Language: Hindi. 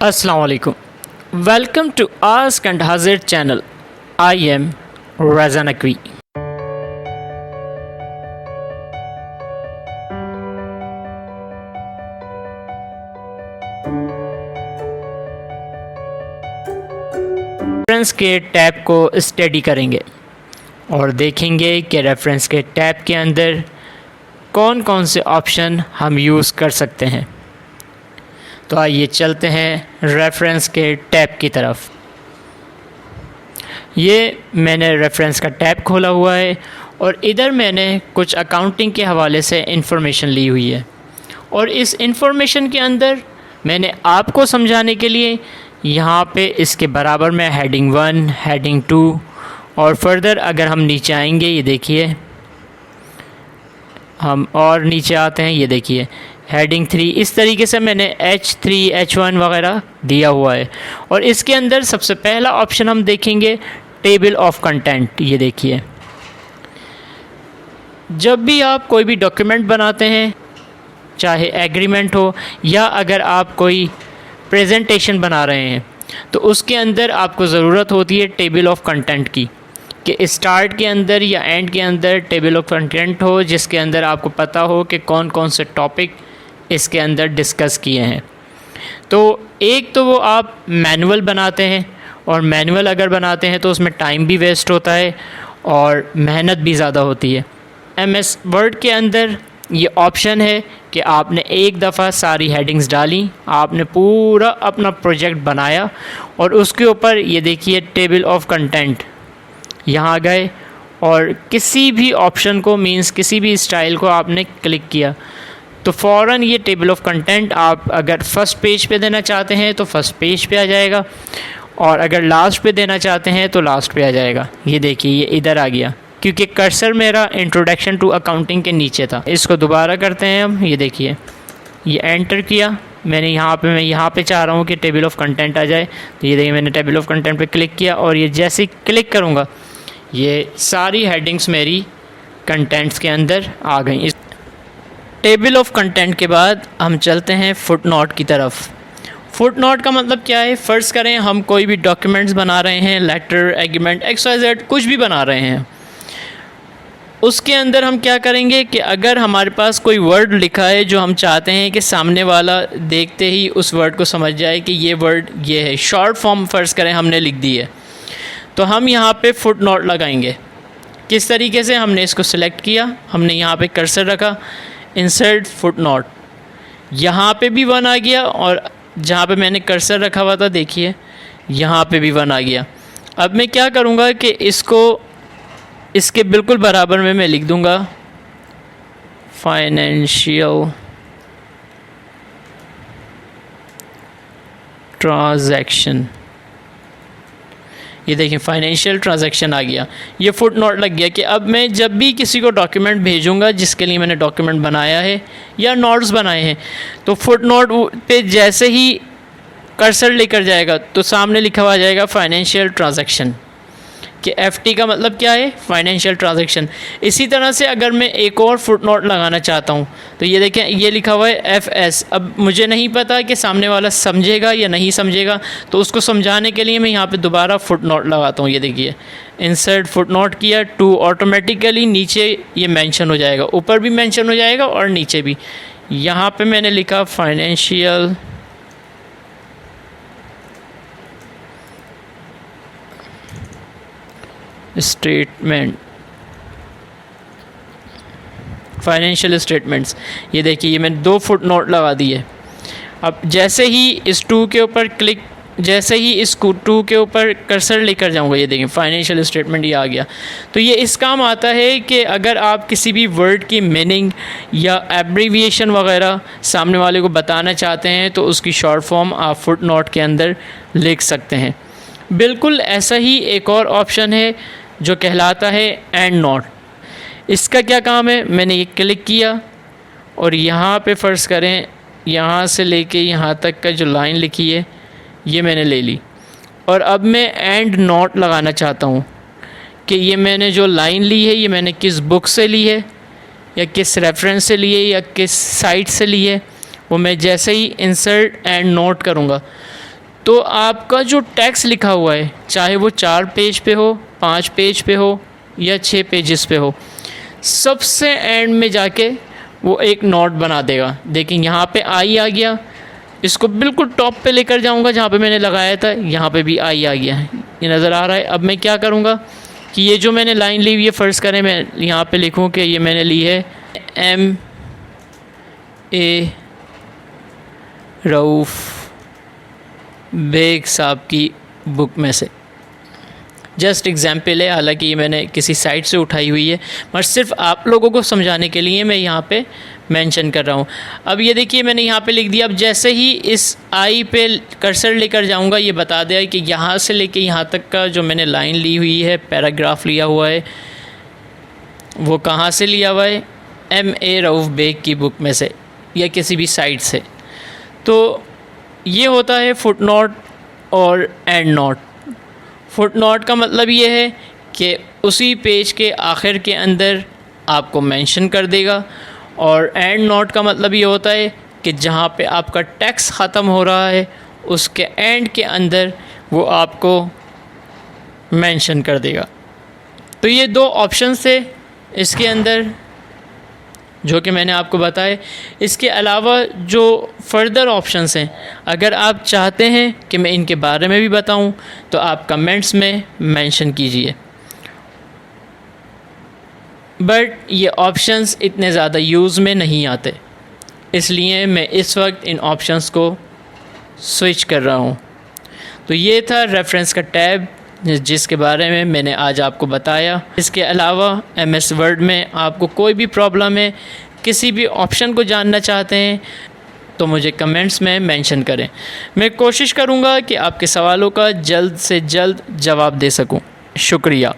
अस्सलाम वालेकुम। वेलकम टू आस्क एंड हाजिर channel. I am Raza Naqvi. Reference के टैब को स्टडी करेंगे और देखेंगे कि रेफरेंस के टैब के अंदर कौन कौन से ऑप्शन हम यूज़ कर सकते हैं। तो आइए चलते हैं रेफरेंस के टैब की तरफ। ये मैंने रेफरेंस का टैब खोला हुआ है और इधर मैंने कुछ अकाउंटिंग के हवाले से इंफॉर्मेशन ली हुई है और इस इंफॉर्मेशन के अंदर मैंने आपको समझाने के लिए यहाँ पे इसके बराबर में हेडिंग 1, हेडिंग 2 और फर्दर अगर हम नीचे आएंगे, ये देखिए, हम और नीचे आते हैं, ये देखिए हेडिंग 3। इस तरीके से मैंने H3, H1 वगैरह दिया हुआ है और इसके अंदर सबसे पहला ऑप्शन हम देखेंगे टेबल ऑफ कंटेंट। ये देखिए, जब भी आप कोई भी डॉक्यूमेंट बनाते हैं, चाहे एग्रीमेंट हो या अगर आप कोई प्रेजेंटेशन बना रहे हैं, तो उसके अंदर आपको ज़रूरत होती है टेबल ऑफ कंटेंट की, कि स्टार्ट के अंदर या एंड के अंदर टेबल ऑफ कंटेंट हो जिसके अंदर आपको पता हो कि कौन कौन से टॉपिक इसके अंदर डिस्कस किए हैं। तो एक तो वो आप मैनुअल बनाते हैं और मैनुअल अगर बनाते हैं तो उसमें टाइम भी वेस्ट होता है और मेहनत भी ज़्यादा होती है। MS वर्ड के अंदर ये ऑप्शन है कि आपने एक दफ़ा सारी हेडिंग्स डाली, आपने पूरा अपना प्रोजेक्ट बनाया और उसके ऊपर ये देखिए टेबल ऑफ कंटेंट यहाँ गए और किसी भी ऑप्शन को मींस किसी भी स्टाइल को आपने क्लिक किया तो फ़ौरन ये टेबल ऑफ कंटेंट आप अगर फ़र्स्ट पेज पे देना चाहते हैं तो फ़र्स्ट पेज पे आ जाएगा और अगर लास्ट पे देना चाहते हैं तो लास्ट पे आ जाएगा। ये देखिए ये इधर आ गया क्योंकि कर्सर मेरा इंट्रोडक्शन टू अकाउंटिंग के नीचे था। इसको दोबारा करते हैं हम। ये देखिए ये एंटर किया मैंने, मैं यहाँ पे चाह रहा हूँ कि टेबल ऑफ कंटेंट आ जाए। तो ये देखिए मैंने टेबल ऑफ कंटेंट पे क्लिक किया और ये जैसे ही क्लिक करूँगा ये सारी हेडिंग्स मेरी कंटेंट्स के अंदर आ गई। इस टेबल ऑफ कंटेंट के बाद हम चलते हैं फुट नोट की तरफ। फुट नोट का मतलब क्या है? फ़र्ज़ करें हम कोई भी डॉक्यूमेंट्स बना रहे हैं, लेटर, एग्रीमेंट, XYZ कुछ भी बना रहे हैं, उसके अंदर हम क्या करेंगे कि अगर हमारे पास कोई वर्ड लिखा है जो हम चाहते हैं कि सामने वाला देखते ही उस वर्ड को समझ जाए कि ये वर्ड ये है, शॉर्ट फॉर्म फ़र्ज़ करें हमने लिख दी है, तो हम यहाँ पे फुट नोट लगाएंगे। किस तरीके से? हमने इसको सिलेक्ट किया, हमने यहाँ पे कर्सर रखा, इंसर्ट फुट नोट, यहाँ पे भी 1 आ गया और जहाँ पे मैंने कर्सर रखा हुआ था देखिए यहाँ पे भी 1 आ गया। अब मैं क्या करूँगा कि इसको इसके बिल्कुल बराबर में मैं लिख दूँगा फाइनेंशियल ट्रांजैक्शन। ये देखिए फाइनेंशियल ट्रांजैक्शन आ गया, ये फुट नोट लग गया कि अब मैं जब भी किसी को डॉक्यूमेंट भेजूंगा जिसके लिए मैंने डॉक्यूमेंट बनाया है या नोट्स बनाए हैं, तो फुट नोट पे जैसे ही कर्सर लेकर जाएगा तो सामने लिखा हुआ जाएगा फाइनेंशियल ट्रांजैक्शन, कि FT का मतलब क्या है? Financial transaction. इसी तरह से अगर मैं एक और फुट नोट लगाना चाहता हूँ तो ये देखें ये लिखा हुआ है FS। अब मुझे नहीं पता कि सामने वाला समझेगा या नहीं समझेगा, तो उसको समझाने के लिए मैं यहाँ पे दोबारा फुट नोट लगाता हूँ। ये देखिए इंसर्ट फुट नोट किया, टू ऑटोमेटिकली नीचे ये मेंशन हो जाएगा, ऊपर भी मेंशन हो जाएगा और नीचे भी। यहाँ पर मैंने लिखा फाइनेंशियल स्टेटमेंट, फाइनेंशियल स्टेटमेंट्स। ये देखिए ये मैंने 2 फुट नोट लगा दिए। अब जैसे ही इस 2 के ऊपर जैसे ही इस 2 के ऊपर कर्सर लेकर जाऊंगा, ये देखिए फाइनेंशियल स्टेटमेंट ये आ गया। तो ये इस काम आता है कि अगर आप किसी भी वर्ड की मीनिंग या एब्रीविएशन वगैरह सामने वाले को बताना चाहते हैं तो उसकी शॉर्ट फॉर्म आप फुट नोट के अंदर लिख सकते हैं। बिल्कुल ऐसा ही एक और ऑप्शन है जो कहलाता है एंड नोट। इसका क्या काम है? मैंने ये क्लिक किया और यहाँ पे फ़र्ज़ करें यहाँ से लेके यहाँ तक का जो लाइन लिखी है ये मैंने ले ली और अब मैं एंड नोट लगाना चाहता हूँ कि ये मैंने जो लाइन ली है ये मैंने किस बुक से ली है या किस रेफरेंस से ली है या किस साइट से ली है। वो मैं जैसे ही इंसर्ट एंड नोट करूँगा तो आपका जो टेक्स्ट लिखा हुआ है, चाहे वो 4 पेज पे हो, 5 पेज पे हो या 6 पेजेस पे हो, सबसे एंड में जाके वो एक नोट बना देगा। देखिए यहाँ पे आई आ गया, इसको बिल्कुल टॉप पे लेकर जाऊँगा जहाँ पे मैंने लगाया था, यहाँ पे भी आई आ गया है, ये नज़र आ रहा है। अब मैं क्या करूँगा कि ये जो मैंने लाइन ली हुई है, फ़र्ज़ करें मैं यहाँ पे लिखूँ कि ये मैंने ली है M.A. रऊफ़ बेग साहब की बुक में से। जस्ट एग्ज़ाम्पल है, हालांकि ये मैंने किसी साइट से उठाई हुई है, मगर सिर्फ आप लोगों को समझाने के लिए मैं यहाँ पे मेंशन कर रहा हूँ। अब ये देखिए मैंने यहाँ पे लिख दिया। अब जैसे ही इस आई पे कर्सर लेकर जाऊँगा, ये बता देगा कि यहाँ से लेके यहाँ तक का जो मैंने लाइन ली हुई है, पैराग्राफ लिया हुआ है, वो कहाँ से लिया हुआ है, M.A. रऊफ़ बेग की बुक में से या किसी भी साइट से। तो ये होता है फुट नोट और एंड नोट। फुट नोट का मतलब ये है कि उसी पेज के आखिर के अंदर आपको मेंशन कर देगा, और एंड नोट का मतलब ये होता है कि जहाँ पे आपका टेक्स्ट ख़त्म हो रहा है उसके एंड के अंदर वो आपको मेंशन कर देगा। तो ये 2 ऑप्शन थे इसके अंदर जो कि मैंने आपको बताए। इसके अलावा जो फर्दर ऑप्शंस हैं, अगर आप चाहते हैं कि मैं इनके बारे में भी बताऊं तो आप कमेंट्स में मेंशन कीजिए। बट ये ऑप्शंस इतने ज़्यादा यूज़ में नहीं आते, इसलिए मैं इस वक्त इन ऑप्शंस को स्विच कर रहा हूँ। तो ये था रेफरेंस का टैब जिसके बारे में मैंने आज आपको बताया। इसके अलावा MS वर्ड में आपको कोई भी प्रॉब्लम है, किसी भी ऑप्शन को जानना चाहते हैं तो मुझे कमेंट्स में मेंशन करें। मैं कोशिश करूँगा कि आपके सवालों का जल्द से जल्द जवाब दे सकूँ। शुक्रिया।